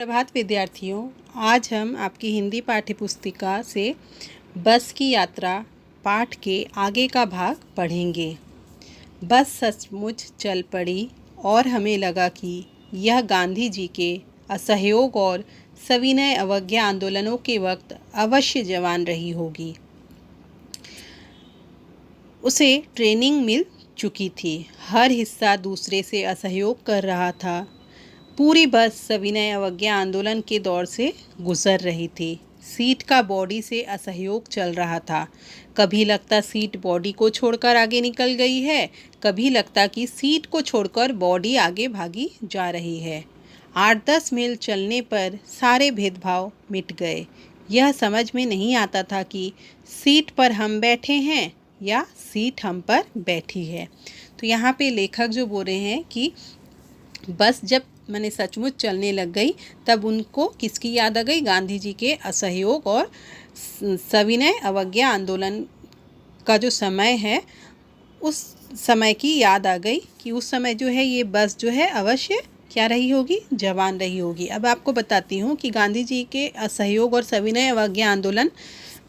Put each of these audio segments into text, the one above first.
प्रभात विद्यार्थियों, आज हम आपकी हिंदी पाठ्यपुस्तिका से बस की यात्रा पाठ के आगे का भाग पढ़ेंगे। बस सचमुच चल पड़ी और हमें लगा कि यह गांधी जी के असहयोग और सविनय अवज्ञा आंदोलनों के वक्त अवश्य जवान रही होगी। उसे ट्रेनिंग मिल चुकी थी, हर हिस्सा दूसरे से असहयोग कर रहा था। पूरी बस सविनय अवज्ञा आंदोलन के दौर से गुजर रही थी। सीट का बॉडी से असहयोग चल रहा था। कभी लगता सीट बॉडी को छोड़कर आगे निकल गई है, कभी लगता कि सीट को छोड़कर बॉडी आगे भागी जा रही है। 8-10 मील चलने पर सारे भेदभाव मिट गए। यह समझ में नहीं आता था कि सीट पर हम बैठे हैं या सीट हम पर बैठी है। तो यहाँ पे लेखक जो बोल रहे हैं कि बस जब सचमुच चलने लग गई तब उनको किसकी याद आ गई? गांधी जी के असहयोग और सविनय अवज्ञा आंदोलन का जो समय है उस समय की याद आ गई कि उस समय जो है ये बस जो है अवश्य क्या रही होगी? जवान रही होगी। अब आपको बताती हूँ कि गांधी जी के असहयोग और सविनय अवज्ञा आंदोलन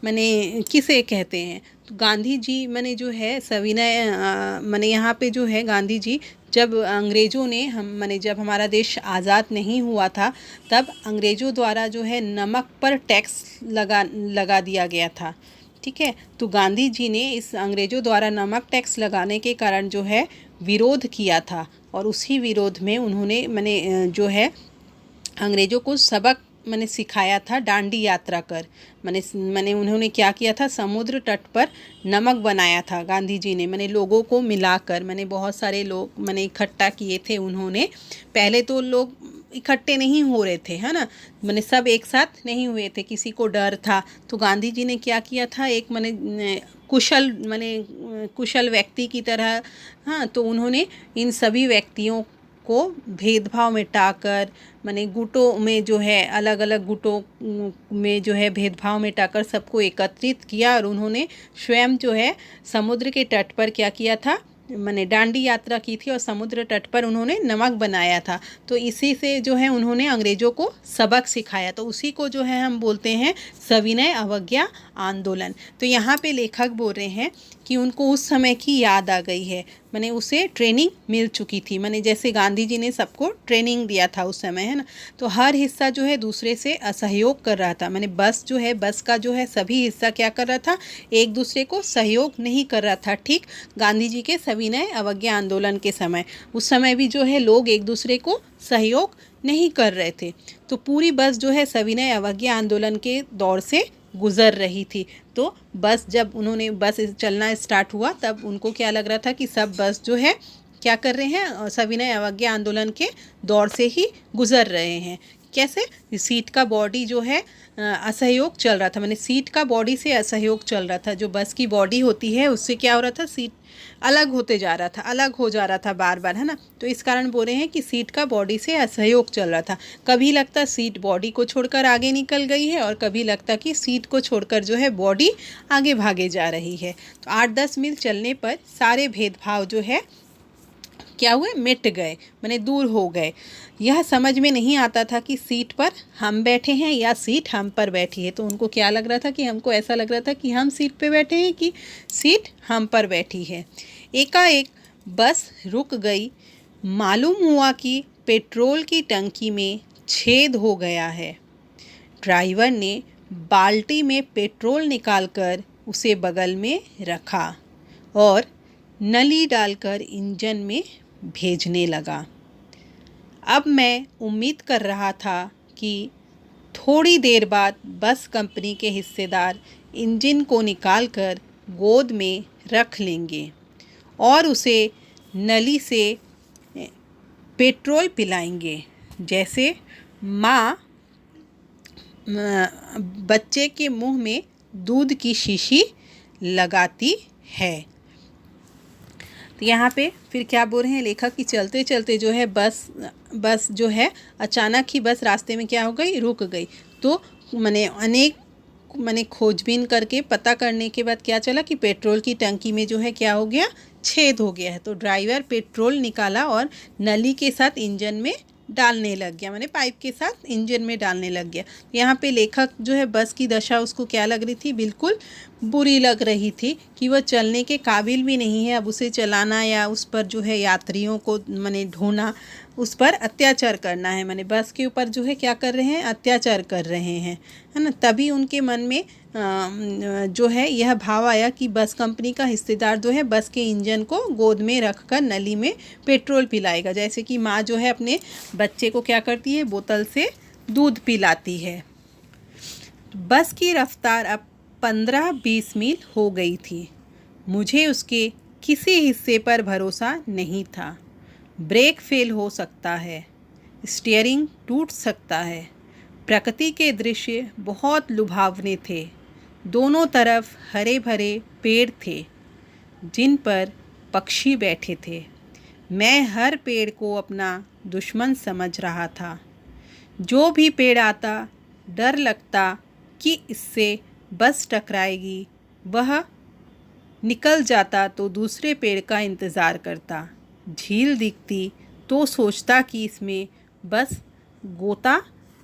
किसे कहते हैं। तो गांधी जी जो है सविनय यहाँ पे जो है गांधी जी जब अंग्रेज़ों ने जब हमारा देश आज़ाद नहीं हुआ था तब अंग्रेज़ों द्वारा जो है नमक पर टैक्स लगा दिया गया था। ठीक है, तो गांधी जी ने इस अंग्रेज़ों द्वारा नमक टैक्स लगाने के कारण जो है विरोध किया था और उसी विरोध में उन्होंने जो है अंग्रेज़ों को सबक सिखाया था। डांडी यात्रा कर उन्होंने क्या किया था? समुद्र तट पर नमक बनाया था गांधी जी ने लोगों को मिलाकर बहुत सारे लोग इकट्ठा किए थे उन्होंने। पहले तो लोग इकट्ठे नहीं हो रहे थे, है ना, सब एक साथ नहीं हुए थे, किसी को डर था। तो गांधी जी ने क्या किया था? एक कुशल व्यक्ति की तरह, हाँ, तो उन्होंने इन सभी व्यक्तियों को भेदभाव मिटाकर गुटों में जो है अलग अलग गुटों में जो है भेदभाव मिटाकर सबको एकत्रित किया और उन्होंने स्वयं जो है समुद्र के तट पर क्या किया था? डांडी यात्रा की थी और समुद्र तट पर उन्होंने नमक बनाया था। तो इसी से जो है उन्होंने अंग्रेज़ों को सबक सिखाया। तो उसी को जो है हम बोलते हैं सविनय अवज्ञा आंदोलन। तो यहाँ पे लेखक बोल रहे हैं कि उनको उस समय की याद आ गई है, उसे ट्रेनिंग मिल चुकी थी। जैसे गांधी जी ने सबको ट्रेनिंग दिया था उस समय, है ना। तो हर हिस्सा जो है दूसरे से असहयोग कर रहा था। बस का जो है सभी हिस्सा क्या कर रहा था? एक दूसरे को सहयोग नहीं कर रहा था। ठीक गांधी जी के सविनय अवज्ञा आंदोलन के समय, उस समय भी जो है लोग एक दूसरे को सहयोग नहीं कर रहे थे। तो पूरी बस जो है सविनय अवज्ञा आंदोलन के दौर से गुज़र रही थी। तो जब बस चलना स्टार्ट हुआ तब उनको क्या लग रहा था कि सब बस जो है क्या कर रहे हैं? सविनय अवज्ञा आंदोलन के दौर से ही गुज़र रहे हैं। कैसे? सीट का बॉडी जो है असहयोग चल रहा था, सीट का बॉडी से असहयोग चल रहा था। जो बस की बॉडी होती है उससे क्या हो रहा था? सीट अलग हो जा रहा था बार बार, है ना। तो इस कारण बोल रहे हैं कि सीट का बॉडी से असहयोग चल रहा था। कभी लगता सीट बॉडी को छोड़कर आगे निकल गई है और कभी लगता कि सीट को छोड़कर जो है बॉडी आगे भागे जा रही है। तो 8-10 मील चलने पर सारे भेदभाव जो है क्या हुए? मिट गए, दूर हो गए। यह समझ में नहीं आता था कि सीट पर हम बैठे हैं या सीट हम पर बैठी है। तो उनको क्या लग रहा था? कि हमको ऐसा लग रहा था कि हम सीट पे बैठे हैं कि सीट हम पर बैठी है। एकाएक बस रुक गई। मालूम हुआ कि पेट्रोल की टंकी में छेद हो गया है। ड्राइवर ने बाल्टी में पेट्रोल निकालकर उसे बगल में रखा और नली डालकर इंजन में भेजने लगा। अब मैं उम्मीद कर रहा था कि थोड़ी देर बाद बस कंपनी के हिस्सेदार इंजन को निकालकर गोद में रख लेंगे और उसे नली से पेट्रोल पिलाएंगे, जैसे माँ बच्चे के मुंह में दूध की शीशी लगाती है। तो यहाँ पे फिर क्या बोल रहे हैं लेखक कि चलते चलते जो है बस जो है अचानक ही बस रास्ते में क्या हो गई? रुक गई। तो अनेक खोजबीन करके पता करने के बाद क्या चला कि पेट्रोल की टंकी में जो है क्या हो गया? छेद हो गया है। तो ड्राइवर पेट्रोल निकाला और नली के साथ इंजन में डालने लग गया, माने पाइप के साथ इंजन में डालने लग गया। यहाँ पे लेखक जो है बस की दशा उसको क्या लग रही थी, बिल्कुल बुरी लग रही थी कि वह चलने के काबिल भी नहीं है। अब उसे चलाना या उस पर जो है यात्रियों को माने ढोना, उस पर अत्याचार करना है, माने बस के ऊपर जो है क्या कर रहे हैं, अत्याचार कर रहे हैं, है ना। तभी उनके मन में जो है यह भाव आया कि बस कंपनी का हिस्सेदार जो है बस के इंजन को गोद में रखकर नली में पेट्रोल पिलाएगा, जैसे कि माँ जो है अपने बच्चे को क्या करती है, बोतल से दूध पिलाती है। बस की रफ्तार अब 15-20 मील हो गई थी। मुझे उसके किसी हिस्से पर भरोसा नहीं था। ब्रेक फेल हो सकता है, स्टीयरिंग टूट सकता है। प्रकृति के दृश्य बहुत लुभावने थे। दोनों तरफ हरे भरे पेड़ थे जिन पर पक्षी बैठे थे। मैं हर पेड़ को अपना दुश्मन समझ रहा था। जो भी पेड़ आता डर लगता कि इससे बस टकराएगी। वह निकल जाता तो दूसरे पेड़ का इंतज़ार करता। झील दिखती तो सोचता कि इसमें बस गोता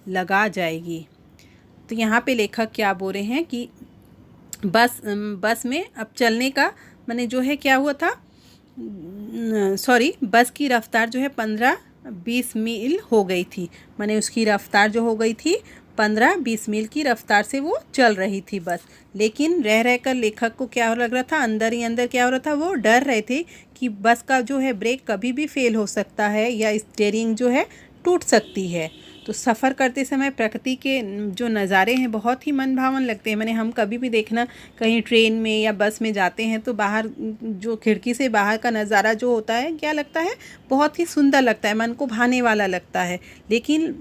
लगा जाएगी। तो यहाँ पे लेखक क्या बोल रहे हैं कि बस में अब चलने का माने जो है क्या हुआ था, बस की रफ़्तार जो है 15-20 मील हो गई थी। माने उसकी रफ़्तार जो हो गई थी 15-20 मील की रफ़्तार से वो चल रही थी बस। लेकिन रह रहकर लेखक को क्या लग रहा था, अंदर ही अंदर क्या हो रहा था, वो डर रहे थे कि बस का जो है ब्रेक कभी भी फेल हो सकता है या स्टीयरिंग जो है टूट सकती है। तो सफ़र करते समय प्रकृति के जो नज़ारे हैं बहुत ही मन भावन लगते हैं। मैंने हम कभी भी देखना कहीं ट्रेन में या बस में जाते हैं तो बाहर जो खिड़की से बाहर का नज़ारा जो होता है क्या लगता है, बहुत ही सुंदर लगता है, मन को भाने वाला लगता है। लेकिन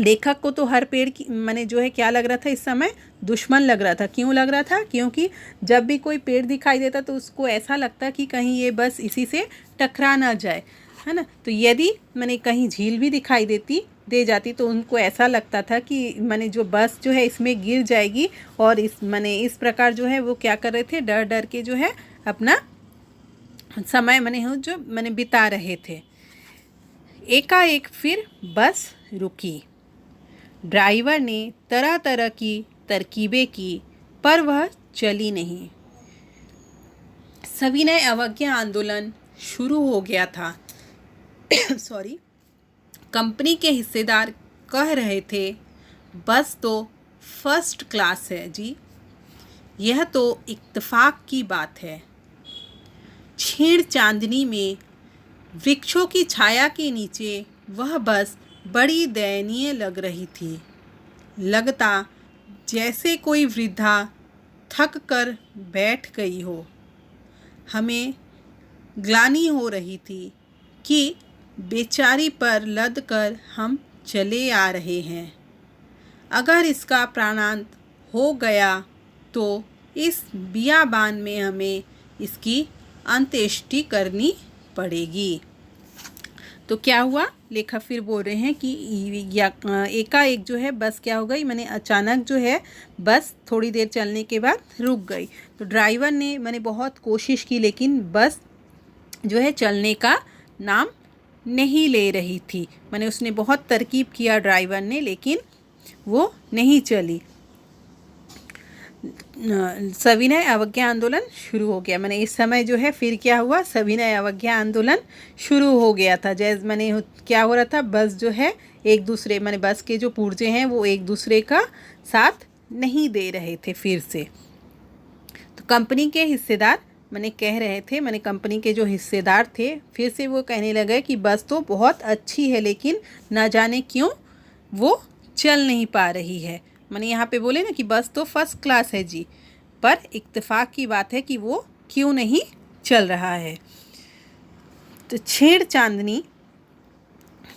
लेखक को तो हर पेड़ की माने जो है क्या लग रहा था, इस समय दुश्मन लग रहा था। क्यों लग रहा था, क्योंकि जब भी कोई पेड़ दिखाई देता तो उसको ऐसा लगता कि कहीं ये बस इसी से टकरा ना जाए, है ना। तो यदि माने कहीं झील भी दिखाई दे जाती तो उनको ऐसा लगता था कि माने जो बस जो है इसमें गिर जाएगी। और इस प्रकार जो है वो क्या कर रहे थे, डर डर के जो है अपना समय माने बिता रहे थे। एकाएक फिर बस रुकी। ड्राइवर ने तरह तरह की तरकीबें की पर वह चली नहीं। सविनय अवज्ञा आंदोलन शुरू हो गया था। कंपनी के हिस्सेदार कह रहे थे, बस तो फर्स्ट क्लास है जी, यह तो इत्तेफाक की बात है। छीण चांदनी में वृक्षों की छाया के नीचे वह बस बड़ी दयनीय लग रही थी। लगता जैसे कोई वृद्धा थक कर बैठ गई हो। हमें ग्लानि हो रही थी कि बेचारी पर लद कर हम चले आ रहे हैं। अगर इसका प्राणांत हो गया तो इस बियाबान में हमें इसकी अंत्येष्टि करनी पड़ेगी। तो क्या हुआ, लेखक फिर बोल रहे हैं कि एकाएक जो है बस क्या हो गई, माने अचानक जो है बस थोड़ी देर चलने के बाद रुक गई। तो ड्राइवर ने माने बहुत कोशिश की लेकिन बस जो है चलने का नाम नहीं ले रही थी। माने उसने बहुत तरकीब किया ड्राइवर ने, लेकिन वो नहीं चली। सविनय अवज्ञा आंदोलन शुरू हो गया। माने इस समय जो है फिर क्या हुआ, सविनय अवज्ञा आंदोलन शुरू हो गया था। जैसे माने क्या हो रहा था, बस जो है एक दूसरे माने बस के जो पुर्जे हैं वो एक दूसरे का साथ नहीं दे रहे थे फिर से। तो कंपनी के हिस्सेदार माने कह रहे थे, माने कंपनी के जो हिस्सेदार थे फिर से वो कहने लगे कि बस तो बहुत अच्छी है लेकिन ना जाने क्यों वो चल नहीं पा रही है। माने यहाँ पे बोले ना कि बस तो फर्स्ट क्लास है जी, पर इत्तेफाक की बात है कि वो क्यों नहीं चल रहा है। तो छेड़ चांदनी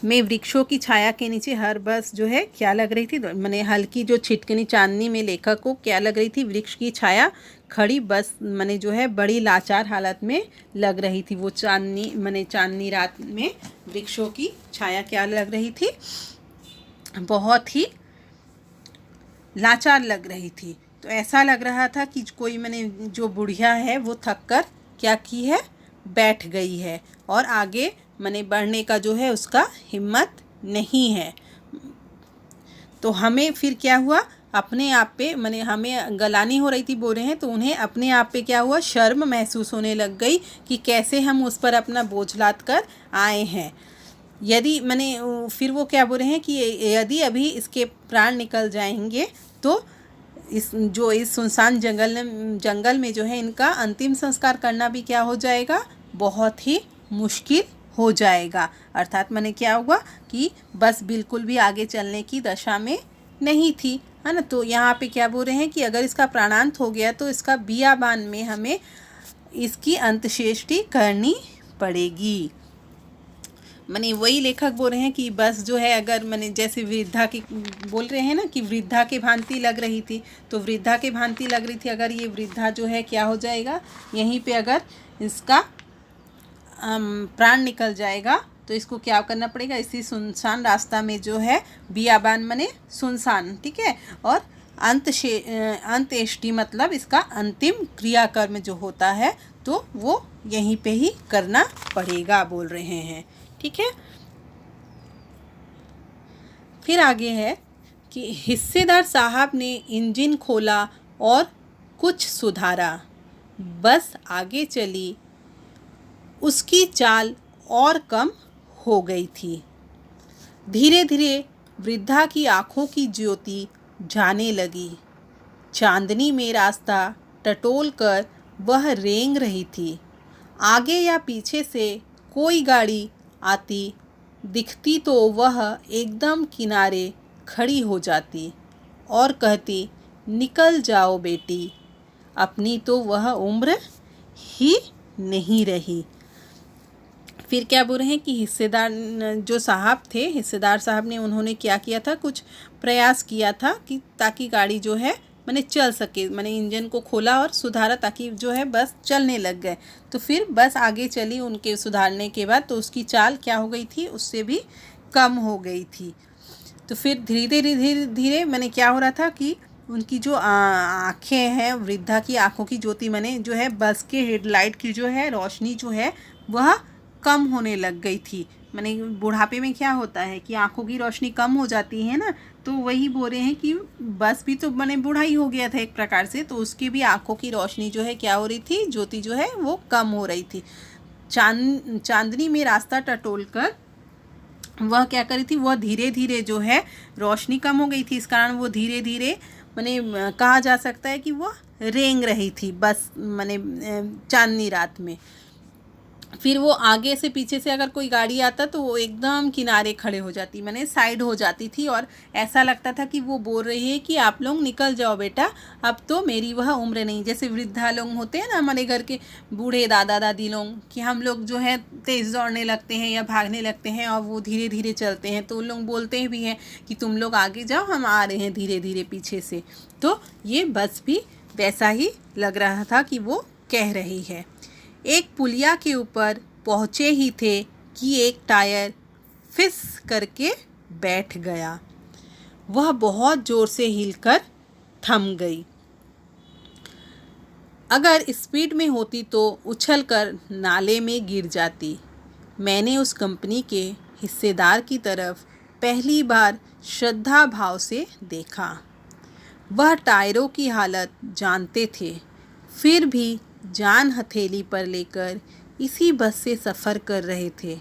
में वृक्षों की छाया के नीचे हर बस जो है क्या लग रही थी, माने हल्की जो छिटकनी चांदनी में लेखक को क्या लग रही थी, वृक्ष की छाया खड़ी बस माने जो है बड़ी लाचार हालत में लग रही थी। वो चांदनी माने चांदनी रात में वृक्षों की छाया क्या लग रही थी, बहुत ही लाचार लग रही थी। तो ऐसा लग रहा था कि कोई माने जो बुढ़िया है वो थक कर क्या की है, बैठ गई है और आगे माने बढ़ने का जो है उसका हिम्मत नहीं है। तो हमें फिर क्या हुआ, अपने आप पे माने हमें गलानी हो रही थी बोल रहे हैं, तो उन्हें अपने आप पे क्या हुआ, शर्म महसूस होने लग गई कि कैसे हम उस पर अपना बोझ लाद कर आए हैं। यदि मैंने फिर वो क्या बोल रहे हैं कि यदि अभी इसके प्राण निकल जाएंगे तो इस सुनसान जंगल में जो है इनका अंतिम संस्कार करना भी क्या हो जाएगा, बहुत ही मुश्किल हो जाएगा। अर्थात मैंने क्या हुआ कि बस बिल्कुल भी आगे चलने की दशा में नहीं थी, है ना। तो यहाँ पे क्या बोल रहे हैं कि अगर इसका प्राणांत हो गया तो इसका बियाबान में हमें इसकी अंत्येष्टि करनी पड़ेगी। मैंने वही लेखक बोल रहे हैं कि बस जो है, अगर मैंने जैसे वृद्धा की बोल रहे हैं ना कि वृद्धा के भांति लग रही थी, तो वृद्धा के भांति लग रही थी। अगर ये वृद्धा जो है क्या हो जाएगा, यहीं पे अगर इसका प्राण निकल जाएगा तो इसको क्या करना पड़ेगा, इसी सुनसान रास्ता में जो है बियाबान मने सुनसान, ठीक है, और अंत्येष्टि मतलब इसका अंतिम क्रियाकर्म जो होता है तो वो यहीं पे ही करना पड़ेगा बोल रहे हैं, ठीक है। फिर आगे है कि हिस्सेदार साहब ने इंजन खोला और कुछ सुधारा, बस आगे चली, उसकी चाल और कम हो गई थी। धीरे धीरे वृद्धा की आंखों की ज्योति जाने लगी। चांदनी में रास्ता टटोल कर वह रेंग रही थी। आगे या पीछे से कोई गाड़ी आती दिखती तो वह एकदम किनारे खड़ी हो जाती और कहती, निकल जाओ बेटी, अपनी तो वह उम्र ही नहीं रही। फिर क्या बोल रहे हैं कि हिस्सेदार जो साहब थे, हिस्सेदार साहब ने उन्होंने क्या किया था, कुछ प्रयास किया था कि ताकि गाड़ी जो है मैंने चल सके, मैंने इंजन को खोला और सुधारा ताकि जो है बस चलने लग गए। तो फिर बस आगे चली उनके सुधारने के बाद, तो उसकी चाल क्या हो गई थी, उससे भी कम हो गई थी। तो फिर धीरे धीरे धीरे मैंने क्या हो रहा था कि उनकी जो आँखें हैं, वृद्धा की आँखों की ज्योति मैंने जो है बस के हेडलाइट की जो है रोशनी जो है वह कम होने लग गई थी। मैंने बुढ़ापे में क्या होता है कि आंखों की रोशनी कम हो जाती है ना, तो वही बोल रहे हैं कि बस भी तो मैंने बूढ़ा ही हो गया था एक प्रकार से, तो उसकी भी आंखों की रोशनी जो है क्या हो रही थी, ज्योति जो है वो कम हो रही थी। चांदनी में रास्ता टटोल कर वह क्या करी थी, वह धीरे धीरे जो है रोशनी कम हो गई थी, इस कारण वो धीरे धीरे मैंने कहा जा सकता है कि वह रेंग रही थी बस मैंने चांदनी रात में। फिर वो आगे से पीछे से अगर कोई गाड़ी आता तो वो एकदम किनारे खड़े हो जाती, मैंने साइड हो जाती थी, और ऐसा लगता था कि वो बोल रही है कि आप लोग निकल जाओ बेटा, अब तो मेरी वह उम्र नहीं। जैसे वृद्धा लोग होते हैं ना हमारे घर के बूढ़े दादा दादी लोग, कि हम लोग जो है तेज़ दौड़ने लगते हैं या भागने लगते हैं और वो धीरे धीरे चलते हैं, तो उन लोग बोलते भी हैं कि तुम लोग आगे जाओ, हम आ रहे हैं धीरे धीरे पीछे से। तो ये बस भी वैसा ही लग रहा था कि वो कह रही है। एक पुलिया के ऊपर पहुँचे ही थे कि एक टायर फिस करके बैठ गया। वह बहुत ज़ोर से हिलकर थम गई। अगर स्पीड में होती तो उछलकर नाले में गिर जाती। मैंने उस कंपनी के हिस्सेदार की तरफ पहली बार श्रद्धा भाव से देखा। वह टायरों की हालत जानते थे, फिर भी जान हथेली पर लेकर इसी बस से सफ़र कर रहे थे।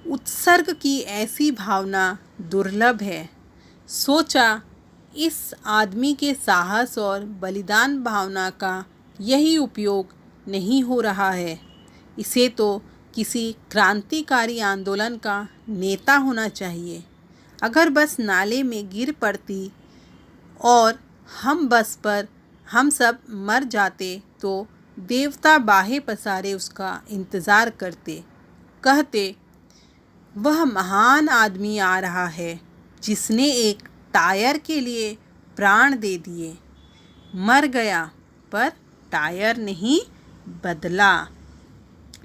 उत्सर्ग की ऐसी भावना दुर्लभ है। सोचा, इस आदमी के साहस और बलिदान भावना का यही उपयोग नहीं हो रहा है। इसे तो किसी क्रांतिकारी आंदोलन का नेता होना चाहिए। अगर बस नाले में गिर पड़ती और हम सब मर जाते तो देवता बाहें पसारे उसका इंतज़ार करते, कहते, वह महान आदमी आ रहा है जिसने एक टायर के लिए प्राण दे दिए। मर गया पर टायर नहीं बदला।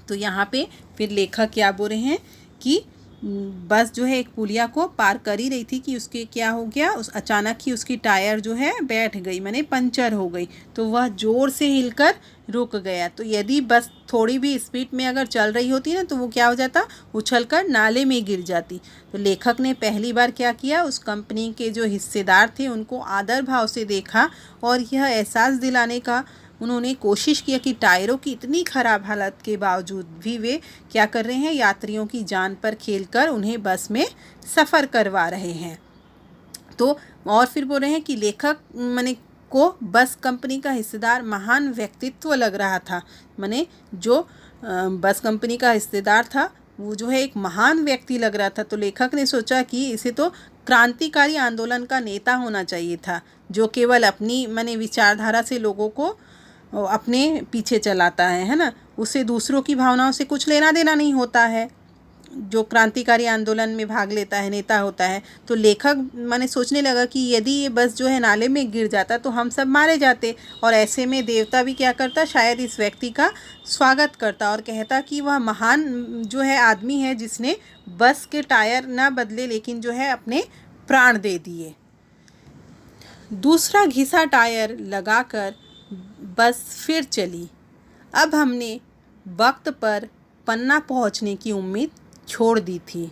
तो यहाँ पे फिर लेखक क्या बोल रहे हैं कि बस जो है एक पुलिया को पार कर ही रही थी कि उसके क्या हो गया, उस अचानक ही उसकी टायर जो है बैठ गई, माने पंचर हो गई। तो वह ज़ोर से हिलकर रुक गया। तो यदि बस थोड़ी भी स्पीड में अगर चल रही होती ना तो वो क्या हो जाता, उछलकर नाले में गिर जाती। तो लेखक ने पहली बार क्या किया, उस कंपनी के जो हिस्सेदार थे उनको आदर भाव से देखा और यह एहसास दिलाने का उन्होंने कोशिश किया कि टायरों की इतनी ख़राब हालत के बावजूद भी वे क्या कर रहे हैं, यात्रियों की जान पर खेलकर उन्हें बस में सफ़र करवा रहे हैं। तो और फिर बोल रहे हैं कि लेखक माने को बस कंपनी का हिस्सेदार महान व्यक्तित्व लग रहा था। माने जो बस कंपनी का हिस्सेदार था वो जो है एक महान व्यक्ति लग रहा था। तो लेखक ने सोचा कि इसे तो क्रांतिकारी आंदोलन का नेता होना चाहिए था, जो केवल अपनी माने विचारधारा से लोगों को अपने पीछे चलाता है ना, उसे दूसरों की भावनाओं से कुछ लेना देना नहीं होता है। जो क्रांतिकारी आंदोलन में भाग लेता है, नेता होता है। तो लेखक माने सोचने लगा कि यदि ये बस जो है नाले में गिर जाता तो हम सब मारे जाते, और ऐसे में देवता भी क्या करता, शायद इस व्यक्ति का स्वागत करता और कहता कि वह महान जो है आदमी है जिसने बस के टायर ना बदले लेकिन जो है अपने प्राण दे दिए। दूसरा घिसा टायर लगाकर बस फिर चली। अब हमने वक्त पर पन्ना पहुंचने की उम्मीद छोड़ दी थी।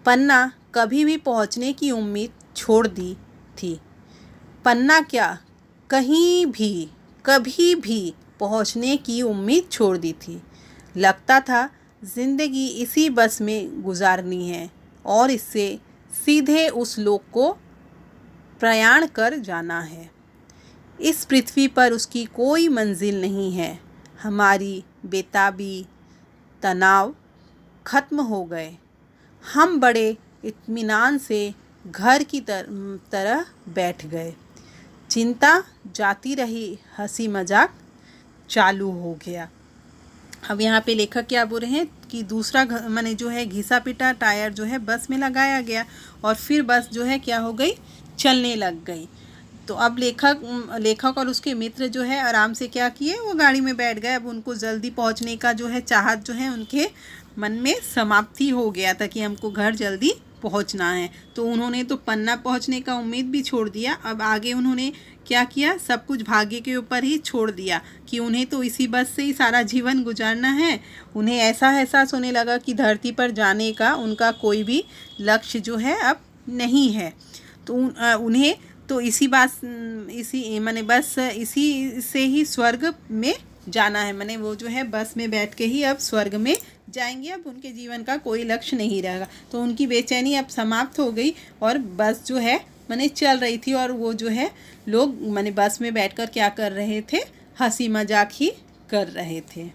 पन्ना कभी भी पहुंचने की उम्मीद छोड़ दी थी। पन्ना क्या, कहीं भी कभी भी पहुंचने की उम्मीद छोड़ दी थी। लगता था ज़िंदगी इसी बस में गुजारनी है और इससे सीधे उस लोक को प्रयाण कर जाना है। इस पृथ्वी पर उसकी कोई मंजिल नहीं है। हमारी बेताबी, तनाव खत्म हो गए। हम बड़े इत्मीनान से घर की तरह बैठ गए। चिंता जाती रही, हंसी मजाक चालू हो गया। अब यहाँ पे लेखक क्या बोल रहे हैं कि दूसरा माने जो है घिसा पिटा टायर जो है बस में लगाया गया और फिर बस जो है क्या हो गई, चलने लग गई। तो अब लेखक और उसके मित्र जो है आराम से क्या किए, वो गाड़ी में बैठ गए। अब उनको जल्दी पहुंचने का जो है चाहत जो है उनके मन में समाप्ति हो गया था कि हमको घर जल्दी पहुंचना है। तो उन्होंने तो पन्ना पहुंचने का उम्मीद भी छोड़ दिया। अब आगे उन्होंने क्या किया, सब कुछ भाग्य के ऊपर ही छोड़ दिया कि उन्हें तो इसी बस से ही सारा जीवन गुजारना है। उन्हें ऐसा एहसास होने लगा कि धरती पर जाने का उनका कोई भी लक्ष्य जो है अब नहीं है। तो उन्हें तो इसी माने बस इसी से ही स्वर्ग में जाना है। माने वो जो है बस में बैठ के ही अब स्वर्ग में जाएंगे। अब उनके जीवन का कोई लक्ष्य नहीं रहेगा। तो उनकी बेचैनी अब समाप्त हो गई और बस जो है माने चल रही थी और वो जो है लोग माने बस में बैठकर क्या कर रहे थे, हंसी मजाक ही कर रहे थे।